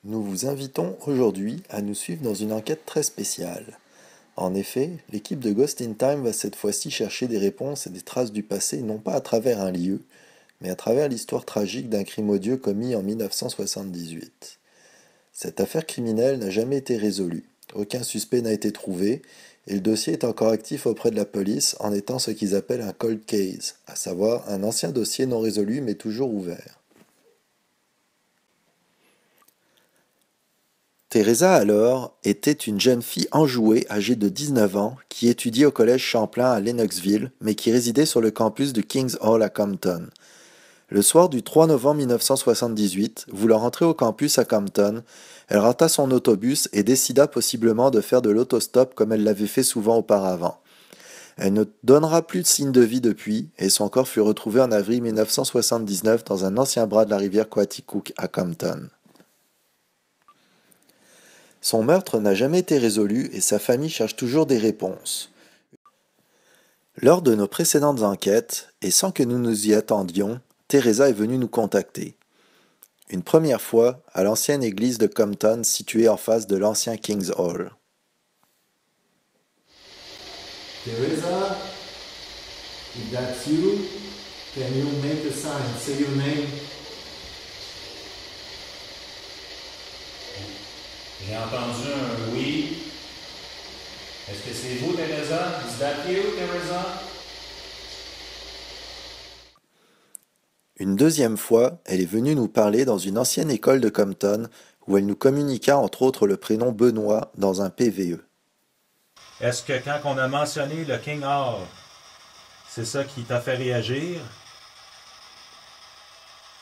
Nous vous invitons aujourd'hui à nous suivre dans une enquête très spéciale. En effet, l'équipe de Ghost in Time va cette fois-ci chercher des réponses et des traces du passé non pas à travers un lieu, mais à travers l'histoire tragique d'un crime odieux commis en 1978. Cette affaire criminelle n'a jamais été résolue, aucun suspect n'a été trouvé, et le dossier est encore actif auprès de la police en étant ce qu'ils appellent un cold case, à savoir un ancien dossier non résolu mais toujours ouvert. Teresa alors était une jeune fille enjouée âgée de 19 ans qui étudiait au collège Champlain à Lennoxville mais qui résidait sur le campus de King's Hall à Compton. Le soir du 3 novembre 1978, voulant rentrer au campus à Compton, elle rata son autobus et décida possiblement de faire de l'autostop comme elle l'avait fait souvent auparavant. Elle ne donnera plus de signe de vie depuis et son corps fut retrouvé en avril 1979 dans un ancien bras de la rivière Coaticook à Compton. Son meurtre n'a jamais été résolu et sa famille cherche toujours des réponses. Lors de nos précédentes enquêtes, et sans que nous nous y attendions, Teresa est venue nous contacter. Une première fois, à l'ancienne église de Compton située en face de l'ancien King's Hall. Teresa, if that's you, can you make a sign? Say your name. J'ai entendu un oui. Est-ce que c'est vous, Teresa? Is that you, Teresa? Une deuxième fois, elle est venue nous parler dans une ancienne école de Compton où elle nous communiqua entre autres le prénom Benoît dans un PVE. Est-ce que quand on a mentionné le King Hall, c'est ça qui t'a fait réagir?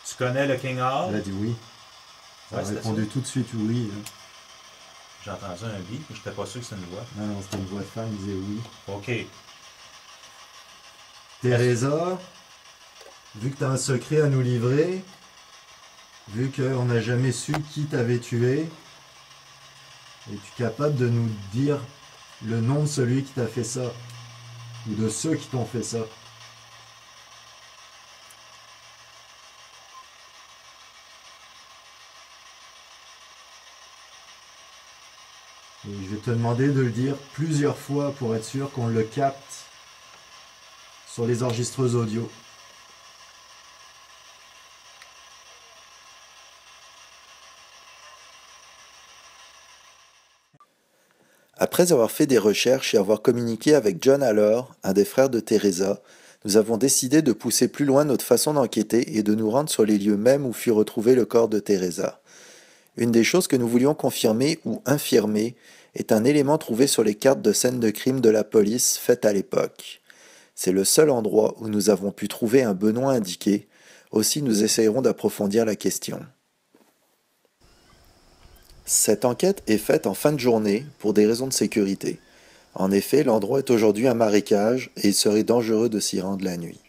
Tu connais le King Hall? Elle a dit oui. Elle a répondu tout de suite oui. J'ai entendu un oui, mais je n'étais pas sûr que c'était une voix. Non, c'était une voix de femme, il disait oui. OK. Teresa, vu que tu as un secret à nous livrer, vu qu'on n'a jamais su qui t'avait tué, es-tu capable de nous dire le nom de celui qui t'a fait ça? Ou de ceux qui t'ont fait ça? Et je vais te demander de le dire plusieurs fois pour être sûr qu'on le capte sur les enregistreuses audio. Après avoir fait des recherches et avoir communiqué avec John Allor, un des frères de Teresa, nous avons décidé de pousser plus loin notre façon d'enquêter et de nous rendre sur les lieux mêmes où fut retrouvé le corps de Teresa. Une des choses que nous voulions confirmer ou infirmer est un élément trouvé sur les cartes de scène de crime de la police faites à l'époque. C'est le seul endroit où nous avons pu trouver un Benoît indiqué, aussi nous essayerons d'approfondir la question. Cette enquête est faite en fin de journée pour des raisons de sécurité. En effet, l'endroit est aujourd'hui un marécage et il serait dangereux de s'y rendre la nuit.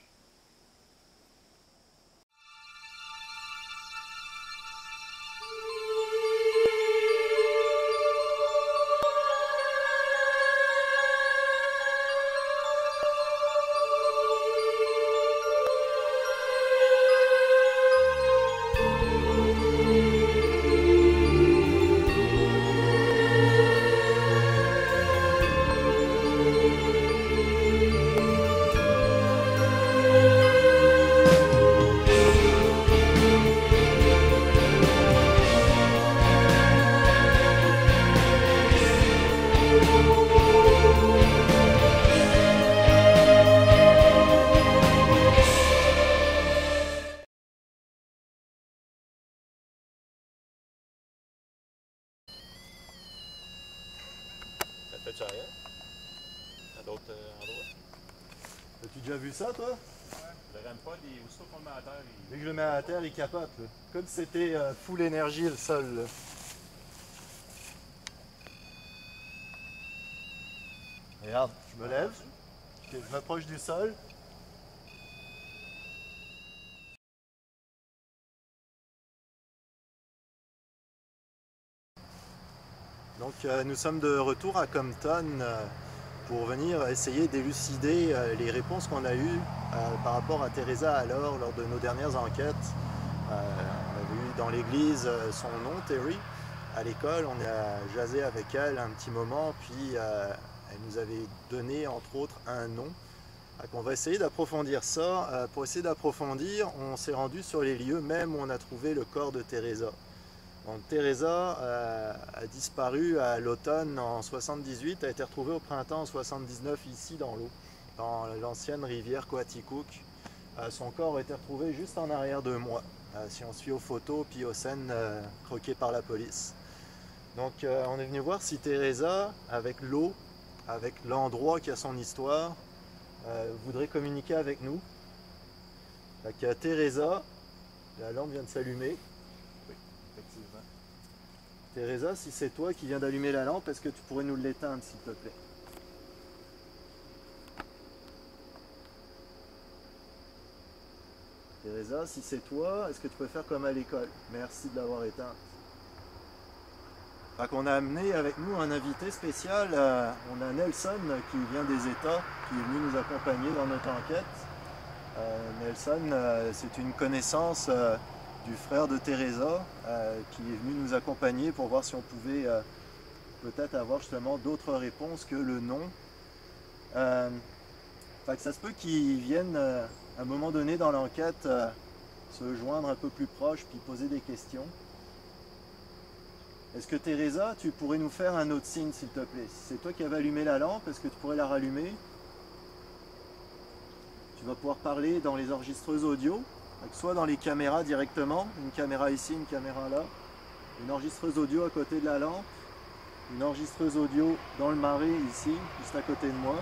Fais-tu rien? À d'autres endroits? As-tu déjà vu ça, toi? Le REM-POD, aussitôt qu'on le met à terre, Dès que je le mets à terre, il capote. Là. Comme si c'était full énergie le sol. Là. Regarde, je me lève, je m'approche du sol. Donc nous sommes de retour à Compton pour venir essayer d'élucider les réponses qu'on a eues par rapport à Teresa lors de nos dernières enquêtes. On avait eu dans l'église son nom, Terry, à l'école, on a jasé avec elle un petit moment, puis elle nous avait donné entre autres un nom. Donc on va essayer d'approfondir ça. Pour essayer d'approfondir, on s'est rendu sur les lieux même où on a trouvé le corps de Teresa. Donc Teresa a disparu à l'automne en 78, a été retrouvée au printemps en 79 ici dans l'eau, dans l'ancienne rivière Coaticook. Son corps a été retrouvé juste en arrière de moi, si on se fie aux photos puis aux scènes croquées par la police. Donc on est venu voir si Teresa, avec l'eau, avec l'endroit qui a son histoire, voudrait communiquer avec nous. Donc Teresa, la lampe vient de s'allumer. Oui, effectivement. Teresa, si c'est toi qui viens d'allumer la lampe, est-ce que tu pourrais nous l'éteindre s'il te plaît? Teresa, si c'est toi, est-ce que tu peux faire comme à l'école? Merci de l'avoir éteinte. On a amené avec nous un invité spécial. On a Nelson qui vient des États, qui est venu nous accompagner dans notre enquête. Nelson, c'est une connaissance du frère de Teresa qui est venu nous accompagner pour voir si on pouvait peut-être avoir justement d'autres réponses que le nom. Ça se peut qu'ils viennent à un moment donné dans l'enquête se joindre un peu plus proche puis poser des questions. Est-ce que Teresa, tu pourrais nous faire un autre signe s'il te plaît? Si c'est toi qui avais allumé la lampe, est-ce que tu pourrais la rallumer? Tu vas pouvoir parler dans les enregistreuses audio, soit dans les caméras directement, une caméra ici, une caméra là, une enregistreuse audio à côté de la lampe, une enregistreuse audio dans le marais ici, juste à côté de moi.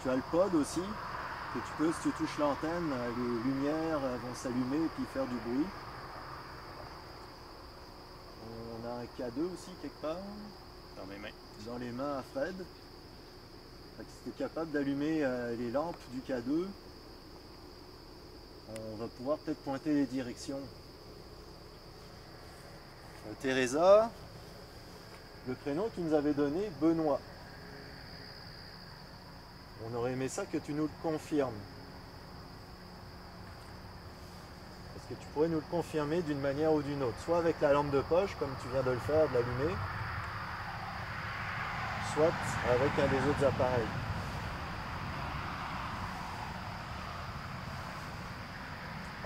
Tu as le pod aussi, que tu peux, si tu touches l'antenne, les lumières vont s'allumer et puis faire du bruit. On a un K2 aussi quelque part. Dans mes mains. Dans les mains à Fred. Si tu es capable d'allumer les lampes du K2, on va pouvoir peut-être pointer les directions. Teresa, le prénom que tu nous avais donné, Benoît. On aurait aimé ça que tu nous le confirmes. Est-ce que tu pourrais nous le confirmer d'une manière ou d'une autre? Soit avec la lampe de poche, comme tu viens de le faire, de l'allumer, soit avec un des autres appareils.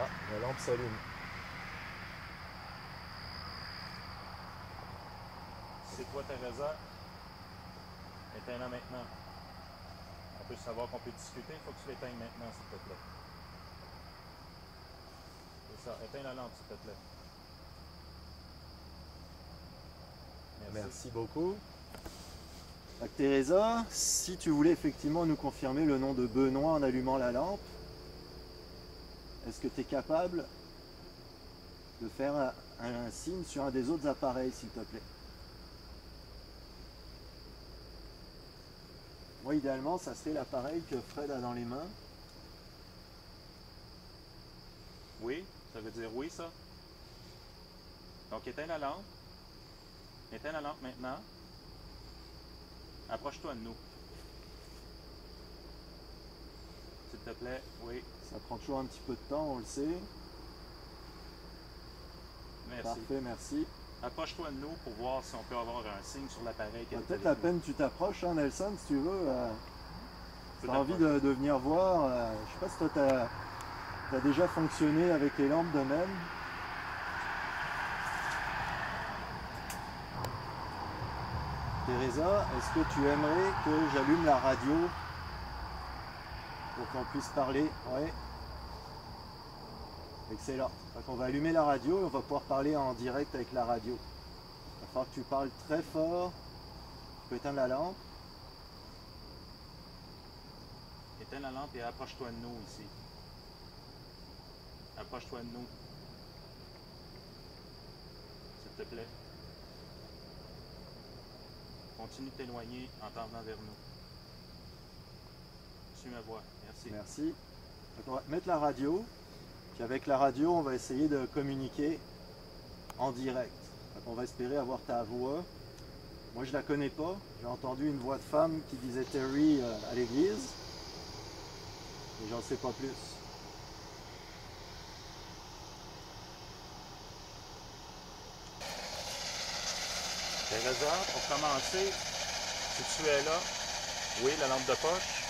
Ah, la lampe s'allume. C'est toi, Teresa. Éteins-la maintenant. On peut savoir qu'on peut discuter. Il faut que tu l'éteignes maintenant, s'il te plaît. C'est ça. Éteins la lampe, s'il te plaît. Merci beaucoup. Teresa, si tu voulais effectivement nous confirmer le nom de Benoît en allumant la lampe, est-ce que tu es capable de faire un signe sur un des autres appareils, s'il te plaît? Moi, idéalement, ça serait l'appareil que Fred a dans les mains. Oui, ça veut dire oui, ça. Donc, éteins la lampe. Éteins la lampe maintenant. Approche-toi de nous. S'il te plaît, oui. Ça prend toujours un petit peu de temps, on le sait. Merci. Parfait, merci. Approche-toi de nous pour voir si on peut avoir un signe sur l'appareil. Peut-être la peine tu t'approches, hein, Nelson, si tu veux. Tu as envie t'approcher. de venir voir. Je sais pas si toi tu as déjà fonctionné avec les lampes de même. Teresa, est-ce que tu aimerais que j'allume la radio pour qu'on puisse parler? Oui. Excellent. Donc on va allumer la radio et on va pouvoir parler en direct avec la radio. Il va falloir que tu parles très fort. Tu peux éteindre la lampe. Éteins la lampe et approche-toi de nous ici. Approche-toi de nous. S'il te plaît. Continue de t'éloigner en t'en venant vers nous. Suis ma voix. Merci. Merci. Donc on va mettre la radio. Puis avec la radio, on va essayer de communiquer en direct. Donc on va espérer avoir ta voix. Moi, je la connais pas. J'ai entendu une voix de femme qui disait Terry à l'église. Mais j'en sais pas plus. Teresa, pour commencer, si tu es là, oui, la lampe de poche.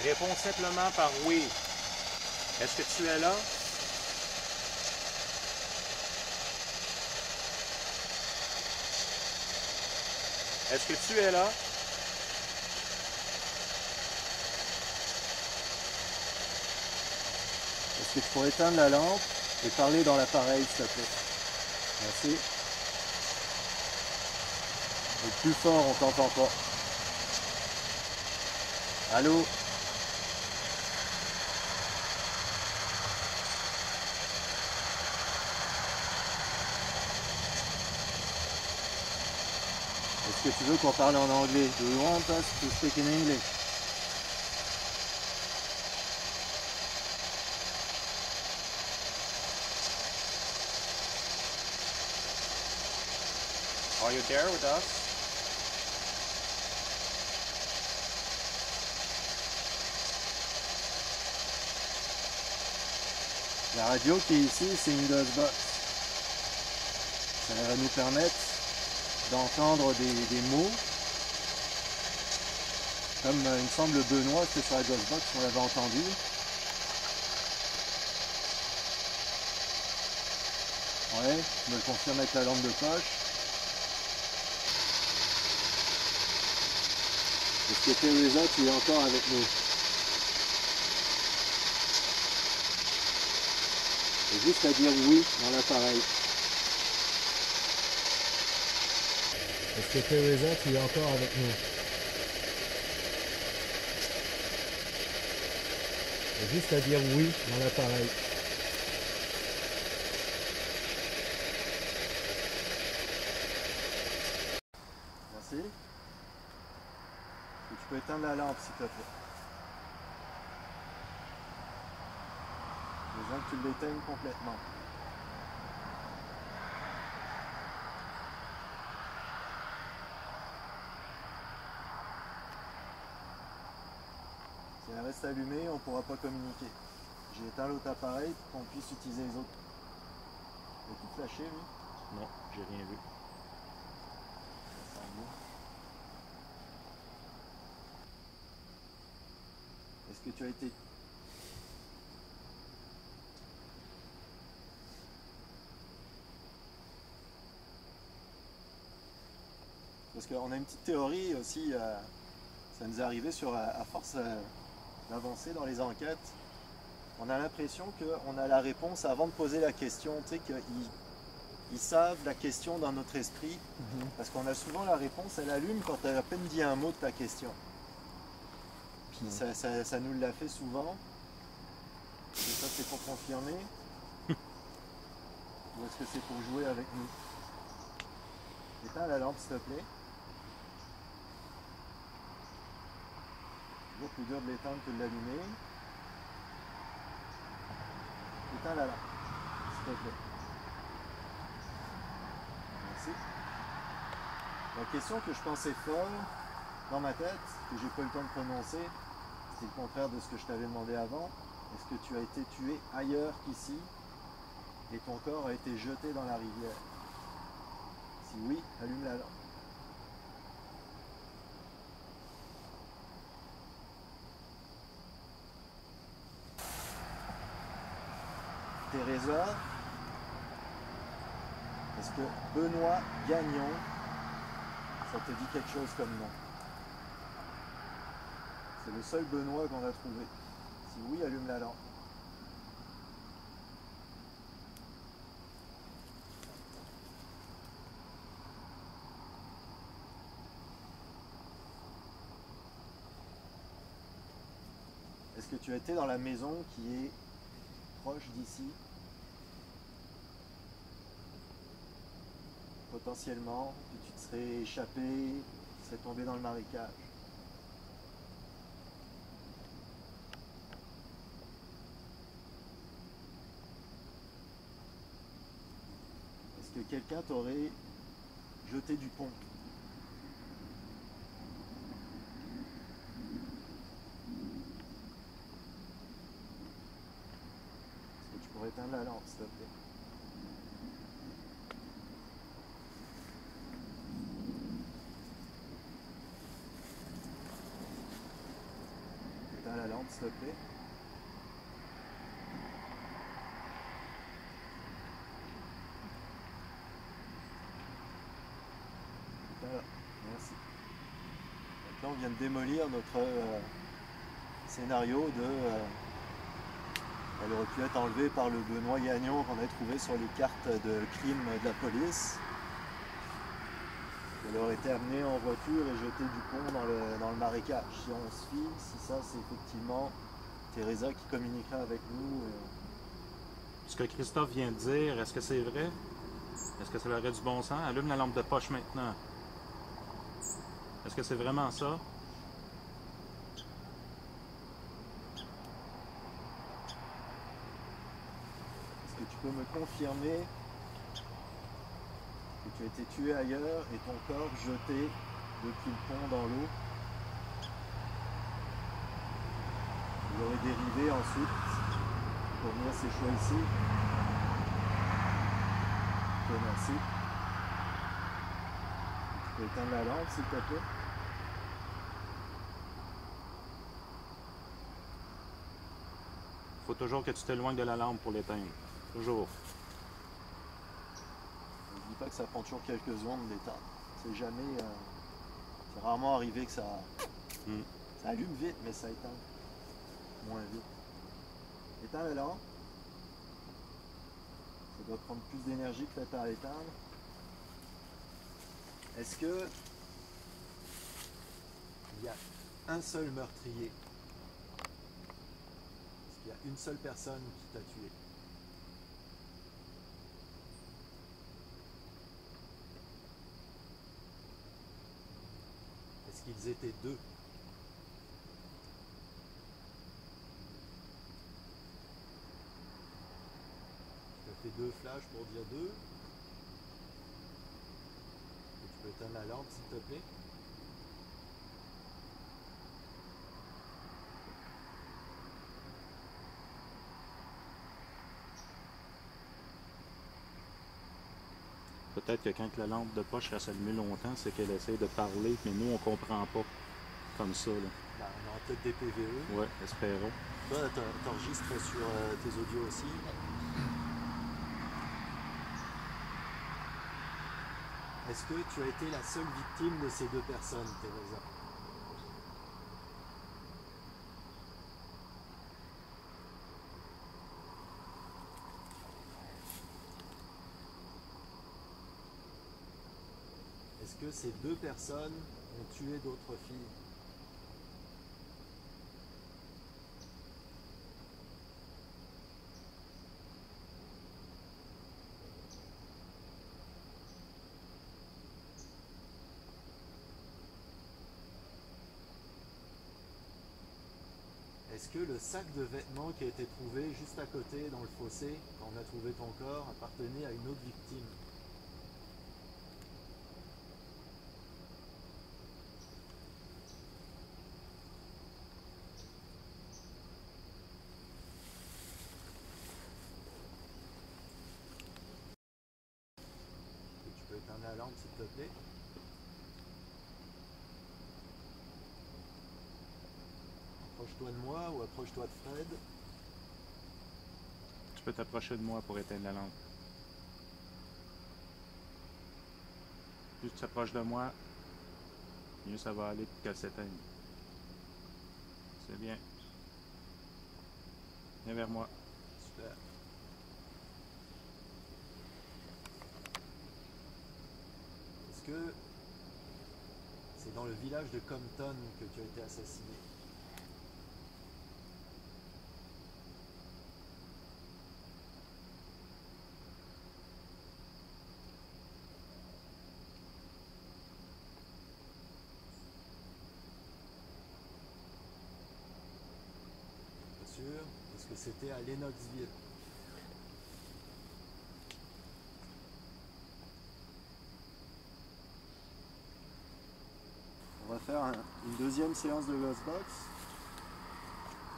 Réponds simplement par oui. Est-ce que tu es là? Est-ce que tu es là? Est-ce que tu pourrais éteindre la lampe et parler dans l'appareil, s'il te plaît? Merci. Et plus fort, on t'entend pas. Allô? Est-ce que tu veux qu'on parle en anglais? Do you want us to speak in English? Are you there with us? La radio qui est ici, c'est une Ghostbox. Ça va nous permettre d'entendre des mots. Comme il me semble Benoît, c'était sur la Ghostbox qu'on l'avait entendu. Ouais, je me le confirme avec la lampe de poche. Est-ce que Teresa, tu es encore avec nous? Et juste à dire oui dans l'appareil. Est-ce que Teresa, tu es encore avec nous? Et juste à dire oui dans l'appareil. Merci. Et tu peux éteindre la lampe s'il te plaît. J'ai besoin que tu l'éteignes complètement. Si elle reste allumée, on ne pourra pas communiquer. J'ai éteint l'autre appareil pour qu'on puisse utiliser les autres. Il a tout flashé lui? Non, j'ai rien vu. Ça sent bien. Est-ce que tu as été... Parce qu'on a une petite théorie aussi, ça nous est arrivé à force d'avancer dans les enquêtes, on a l'impression qu'on a la réponse avant de poser la question, tu sais, qu'ils savent la question dans notre esprit, parce qu'on a souvent la réponse, elle allume quand tu as à peine dit un mot de ta question. Puis ça nous l'a fait souvent, et ça c'est pour confirmer, ou est-ce que c'est pour jouer avec nous? Éteins la lampe s'il te plaît. Toujours plus dur de l'éteindre que de l'allumer. Éteins la lampe, s'il te plaît. Merci. La question que je pensais fort dans ma tête, que j'ai pas eu le temps de prononcer, c'est le contraire de ce que je t'avais demandé avant. Est-ce que tu as été tué ailleurs qu'ici et ton corps a été jeté dans la rivière? Si oui, allume la lampe. Teresa, est-ce que Benoît Gagnon, ça te dit quelque chose comme nom? C'est le seul Benoît qu'on a trouvé. Si oui, allume la lampe. Est-ce que tu as été dans la maison qui est proche d'ici? Potentiellement, que tu te serais échappé, tu serais tombé dans le marécage. Est-ce que quelqu'un t'aurait jeté du pont? Est-ce que tu pourrais éteindre la lampe, s'il te plaît? lampe, s'il te plaît. Voilà, merci. Donc là, on vient de démolir notre scénario de... elle aurait pu être enlevée par le Benoît Gagnon qu'on a trouvé sur les cartes de crime de la police. Elle aurait été amenée en voiture et jetée du pont dans le marécage. Si on se fie, si ça c'est effectivement Teresa qui communiquera avec nous. Ce que Christophe vient de dire, est-ce que c'est vrai? Est-ce que ça aurait du bon sens? Allume la lampe de poche maintenant. Est-ce que c'est vraiment ça? Est-ce que tu peux me confirmer que tu as été tué ailleurs et ton corps jeté depuis le pont dans l'eau? Il aurait dérivé ensuite pour venir s'échouer ici. Ok, merci. Tu peux éteindre la lampe s'il te plaît? Faut toujours que tu t'éloignes de la lampe pour l'éteindre. Toujours. N'oublie pas que ça prend toujours quelques secondes d'éteindre. C'est jamais... c'est rarement arrivé que ça... Ça allume vite, mais ça éteint moins vite. Éteins la lampe. Ça doit prendre plus d'énergie que le temps à éteindre. Est-ce que... il y a un seul meurtrier? Est-ce qu'il y a une seule personne qui t'a tué? Est-ce qu'ils étaient deux? Tu as fait deux flashs pour dire deux. Et tu peux éteindre la lampe s'il te plaît? Peut-être que quand la lampe de poche reste allumée longtemps, c'est qu'elle essaie de parler, mais nous, on comprend pas. Comme ça, là. Ben, on aura peut-être des PVE. Ouais, espérons. Toi, t'enregistres sur tes audios aussi. Est-ce que tu as été la seule victime de ces deux personnes, Teresa? Est-ce que ces deux personnes ont tué d'autres filles? Est-ce que le sac de vêtements qui a été trouvé juste à côté dans le fossé, quand on a trouvé ton corps, appartenait à une autre victime? Et tu peux éteindre la lampe s'il te plaît? Approche-toi de moi ou approche-toi de Fred. Tu peux t'approcher de moi pour éteindre la lampe. Plus tu t'approches de moi, mieux ça va aller pour qu'elle s'éteigne. C'est bien. Viens vers moi. Super. Est-ce que c'est dans le village de Compton que tu as été assassiné? Est-ce que c'était à Lennoxville? On va faire une deuxième séance de Ghostbox.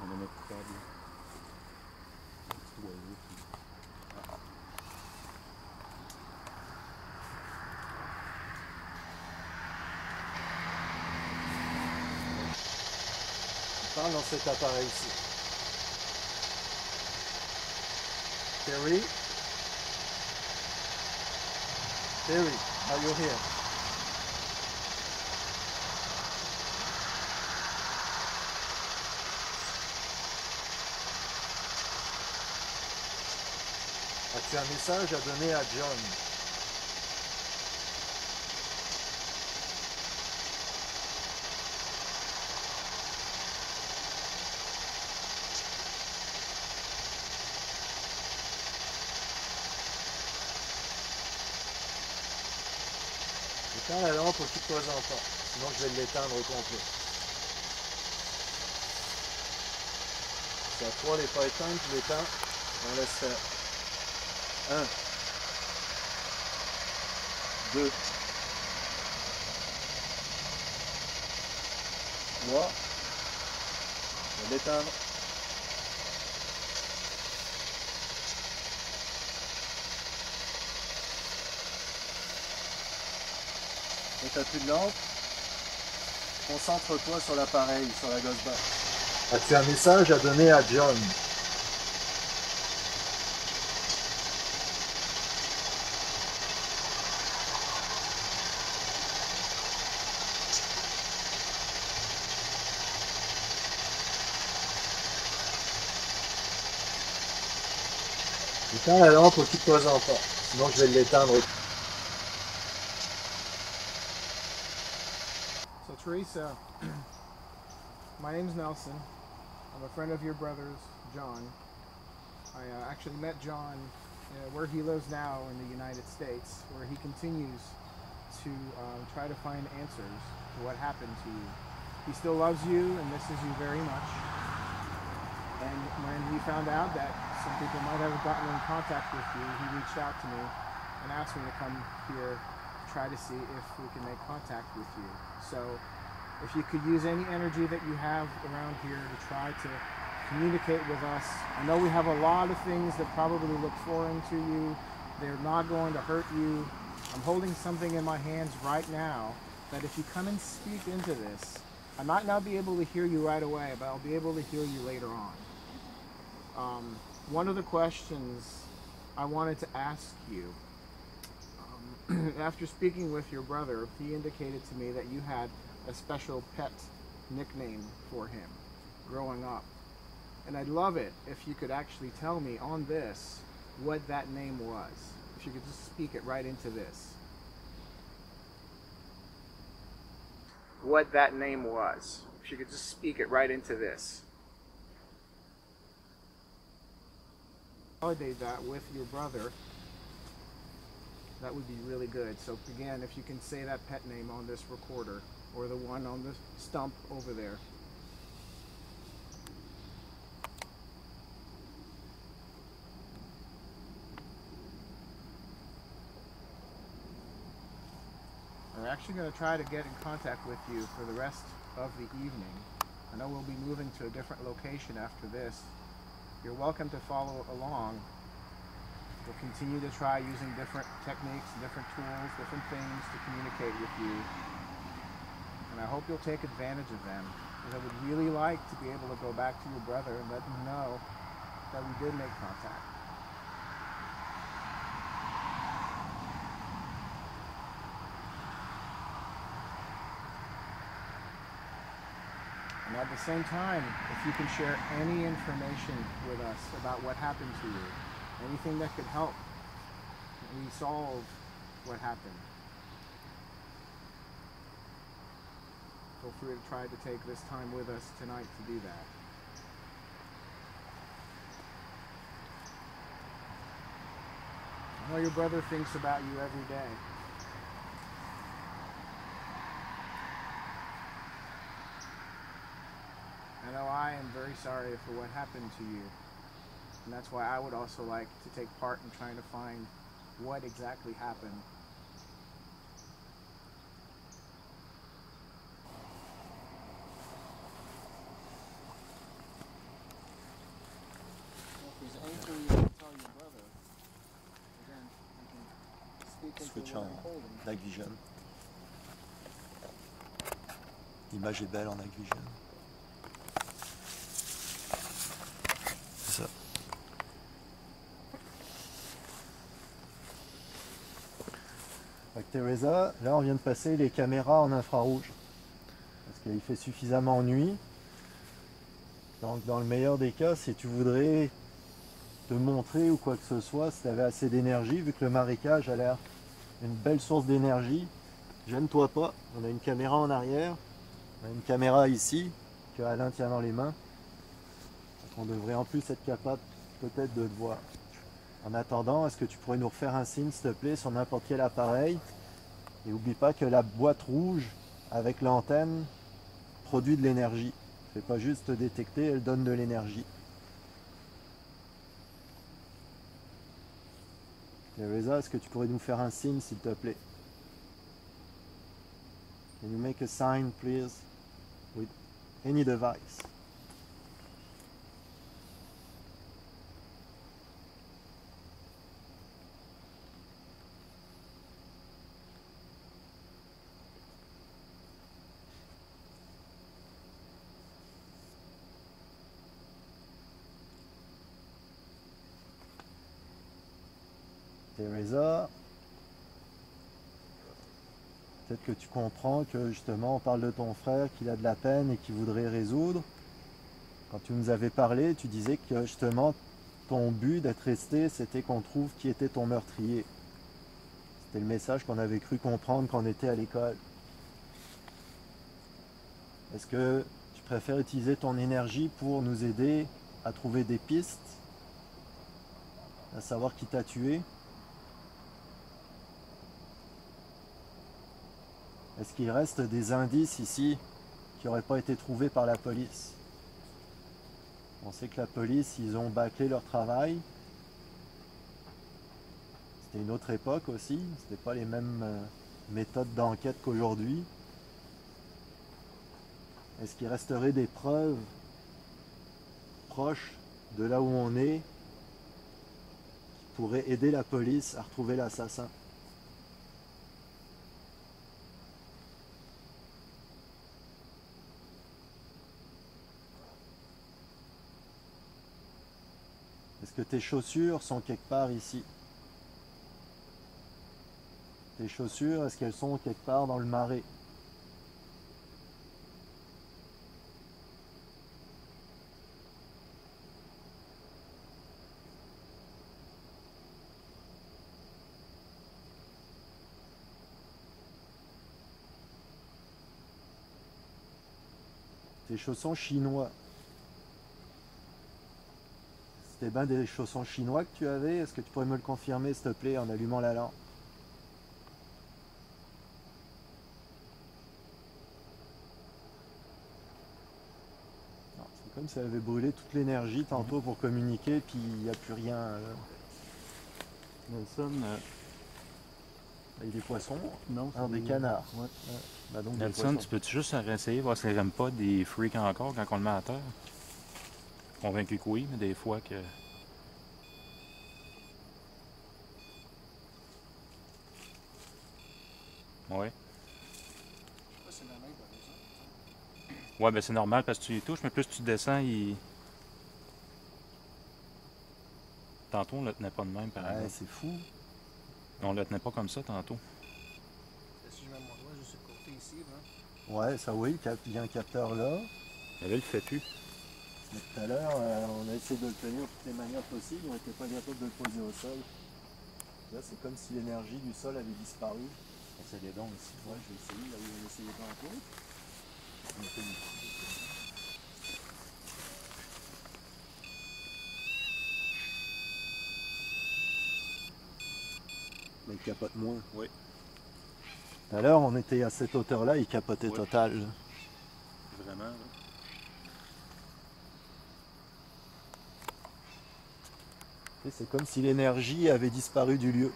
On a notre table. Parle dans cet appareil-ci. Terry? Terry, are you here? As-tu un message à donner à John? Éteins la lampe, occupe-toi-en pas, sinon je vais l'éteindre au complet. Si à 3 n'est pas éteint, tu l'éteins, on laisse faire. 1, 2, 3, je vais l'éteindre. Et t'as plus de lampe, concentre-toi sur l'appareil, sur la gosse basse. As-tu un message à donner à John? Éteins la lampe, occupe-toi-en pas, sinon je vais l'éteindre. So Teresa, my name's Nelson. I'm a friend of your brother's, John. I actually met John where he lives now in the United States, where he continues to try to find answers to what happened to you. He still loves you and misses you very much. And when he found out that some people might have gotten in contact with you, he reached out to me and asked me to come here to try to see if we can make contact with you. So if you could use any energy that you have around here to try to communicate with us. I know we have a lot of things that probably look foreign to you. They're not going to hurt you. I'm holding something in my hands right now that if you come and speak into this, I might not be able to hear you right away, but I'll be able to hear you later on. One of the questions I wanted to ask you, after speaking with your brother, he indicated to me that you had a special pet nickname for him growing up. And I'd love it if you could actually tell me on this what that name was. If you could just speak it right into this. What that name was. If you could just speak it right into this. Validate that with your brother. That would be really good. So again, if you can say that pet name on this recorder or the one on the stump over there. I'm actually going to try to get in contact with you for the rest of the evening. I know we'll be moving to a different location after this. You're welcome to follow along. We'll continue to try using different techniques, different tools, different things to communicate with you. And I hope you'll take advantage of them. Because I would really like to be able to go back to your brother and let him know that we did make contact. And at the same time, if you can share any information with us about what happened to you, anything that could help resolve what happened, feel free to try to take this time with us tonight to do that. I know your brother thinks about you every day. I know I am very sorry for what happened to you. And that's why I would also like to take part in trying to find what exactly happened. If there's anything you can tell your brother, again, you can speak into Switch what en I'm holding. night vision. L'image est belle en night vision. ça. Fait que Teresa, là on vient de passer les caméras en infrarouge. Parce qu'il fait suffisamment nuit. Donc dans le meilleur des cas, si tu voudrais te montrer ou quoi que ce soit, si tu avais assez d'énergie, vu que le marécage a l'air une belle source d'énergie, gêne-toi pas, on a une caméra en arrière, on a une caméra ici, que Alain tient dans les mains. Donc on devrait en plus être capable peut-être de te voir. En attendant, est-ce que tu pourrais nous refaire un signe s'il te plaît sur n'importe quel appareil? Et n'oublie pas que la boîte rouge avec l'antenne produit de l'énergie. Elle ne fait pas juste te détecter, elle donne de l'énergie. Teresa, est-ce que tu pourrais nous faire un signe s'il te plaît? Can you make a sign please with any device? Teresa, peut-être que tu comprends que justement on parle de ton frère, qu'il a de la peine et qu'il voudrait résoudre. Quand tu nous avais parlé, tu disais que justement ton but d'être resté, c'était qu'on trouve qui était ton meurtrier. C'était le message qu'on avait cru comprendre quand on était à l'école. Est-ce que tu préfères utiliser ton énergie pour nous aider à trouver des pistes, à savoir qui t'a tué? Est-ce qu'il reste des indices ici qui n'auraient pas été trouvés par la police? On sait que la police, ils ont bâclé leur travail. C'était une autre époque aussi. C'était pas les mêmes méthodes d'enquête qu'aujourd'hui. Est-ce qu'il resterait des preuves proches de là où on est qui pourraient aider la police à retrouver l'assassin? Est-ce que tes chaussures sont quelque part ici? Tes chaussures, est-ce qu'elles sont quelque part dans le marais? Tes chaussons chinois. C'était bien des chaussons chinois que tu avais? Est-ce que tu pourrais me le confirmer, s'il te plaît, en allumant la lampe? Non, c'est comme si elle avait brûlé toute l'énergie tantôt pour communiquer, puis il n'y a plus rien. Nelson, Avec des poissons? non, Ah, des canards. Ouais. Bah donc des Nelson, poissons. tu peux-tu juste réessayer, voir si elle n'aime pas des freaks encore quand on le met à terre? Convaincu que oui, mais des fois que... Ouais. Ouais, ben c'est normal parce que tu les touches, mais plus tu descends, il... Tantôt, on le tenait pas de même, par Ouais, exemple. c'est fou. On le tenait pas comme ça, tantôt. Si je mets mon doigt juste sur le côté ici, là. Ouais, ça oui, il y a un capteur là. Mais là, il le fait plus. Mais tout à l'heure, on a essayé de le tenir de toutes les manières possibles, on n'était pas capable de le poser au sol. Là, c'est comme si l'énergie du sol avait disparu. C'est des dons ici. Ouais, je vais essayer, là où on essayait tantôt. On a fait une- Mais il capote moins. Oui. Tout à l'heure, on était à cette hauteur-là, il capotait Ouais. total. Vraiment, là. Et c'est comme si l'énergie avait disparu du lieu.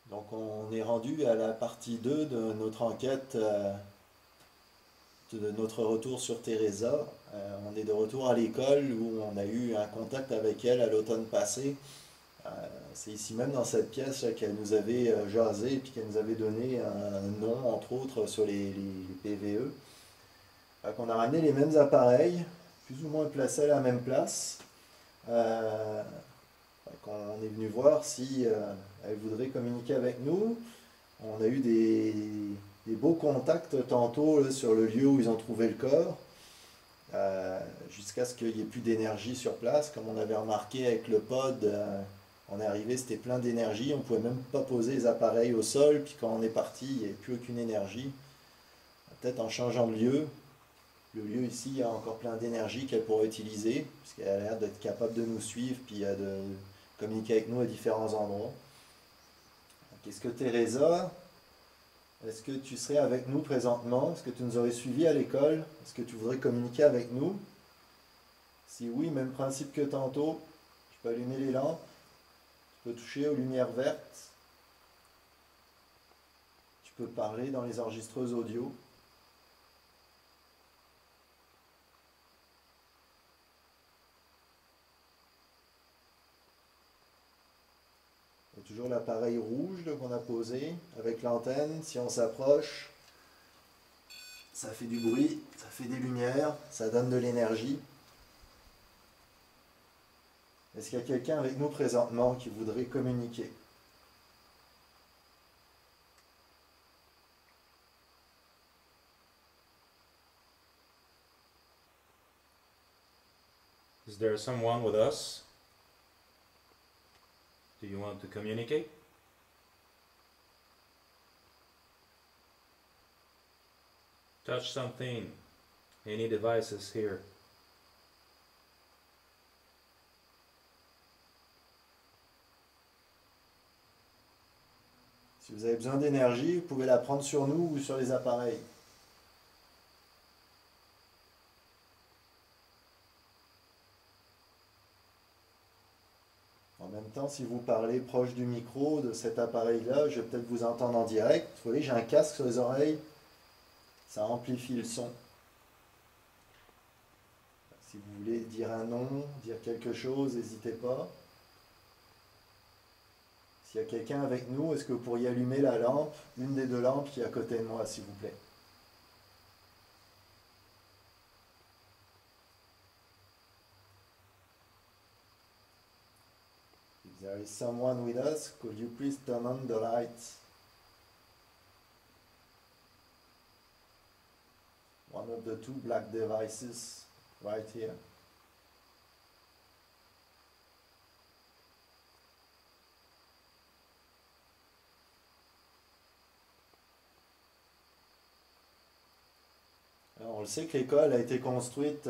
Donc on est rendu à la partie 2 de notre enquête, de notre retour sur Teresa. On est de retour à l'école où on a eu un contact avec elle à l'automne passé. C'est ici même dans cette pièce qu'elle nous avait jasé et puis qu'elle nous avait donné un nom, entre autres, sur les PVE. On a ramené les mêmes appareils, plus ou moins placés à la même place. On est venu voir si elle voudrait communiquer avec nous. On a eu des beaux contacts tantôt là, sur le lieu où ils ont trouvé le corps, jusqu'à ce qu'il n'y ait plus d'énergie sur place. Comme on avait remarqué avec le pod, on est arrivé, c'était plein d'énergie, on ne pouvait même pas poser les appareils au sol, puis quand on est parti, il n'y avait plus aucune énergie. Peut-être en changeant de lieu, le lieu ici, il y a encore plein d'énergie qu'elle pourrait utiliser, parce qu'elle a l'air d'être capable de nous suivre, puis de communiquer avec nous à différents endroits. Est-ce que Teresa, est-ce que tu serais avec nous présentement? Est-ce que tu nous aurais suivis à l'école? Est-ce que tu voudrais communiquer avec nous? Si oui, même principe que tantôt, tu peux allumer les lampes, tu peux toucher aux lumières vertes, tu peux parler dans les enregistreuses audio. Il y a toujours l'appareil rouge qu'on a posé avec l'antenne. Si on s'approche, ça fait du bruit, ça fait des lumières, ça donne de l'énergie. Est-ce qu'il y a quelqu'un avec nous présentement qui voudrait communiquer? Is there someone with us? Do you want to communicate? Touch something. Any devices here? Si vous avez besoin d'énergie, vous pouvez la prendre sur nous ou sur les appareils. En même temps, si vous parlez proche du micro de cet appareil-là, je vais peut-être vous entendre en direct. Vous voyez, j'ai un casque sur les oreilles, ça amplifie le son. Si vous voulez dire un nom, dire quelque chose, n'hésitez pas. S'il y a quelqu'un avec nous, est-ce que vous pourriez allumer la lampe, une des deux lampes qui est à côté de moi, s'il vous plaît? If there is someone with us, could you please turn on the lights? One of the two black devices right here. Alors, on le sait que l'école a été construite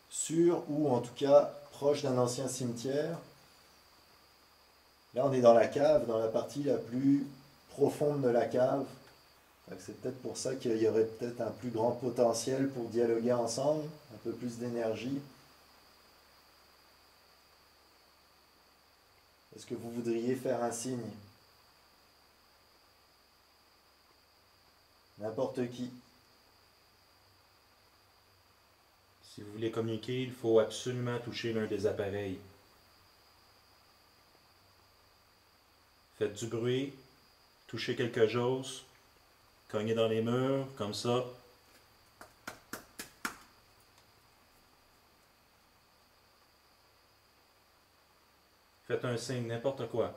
sur ou en tout cas proche d'un ancien cimetière. Là, on est dans la cave, dans la partie la plus profonde de la cave. C'est peut-être pour ça qu'il y aurait peut-être un plus grand potentiel pour dialoguer ensemble, un peu plus d'énergie. Est-ce que vous voudriez faire un signe? N'importe qui. Si vous voulez communiquer, il faut absolument toucher l'un des appareils. Faites du bruit, touchez quelque chose, cognez dans les murs, comme ça. Faites un signe, n'importe quoi.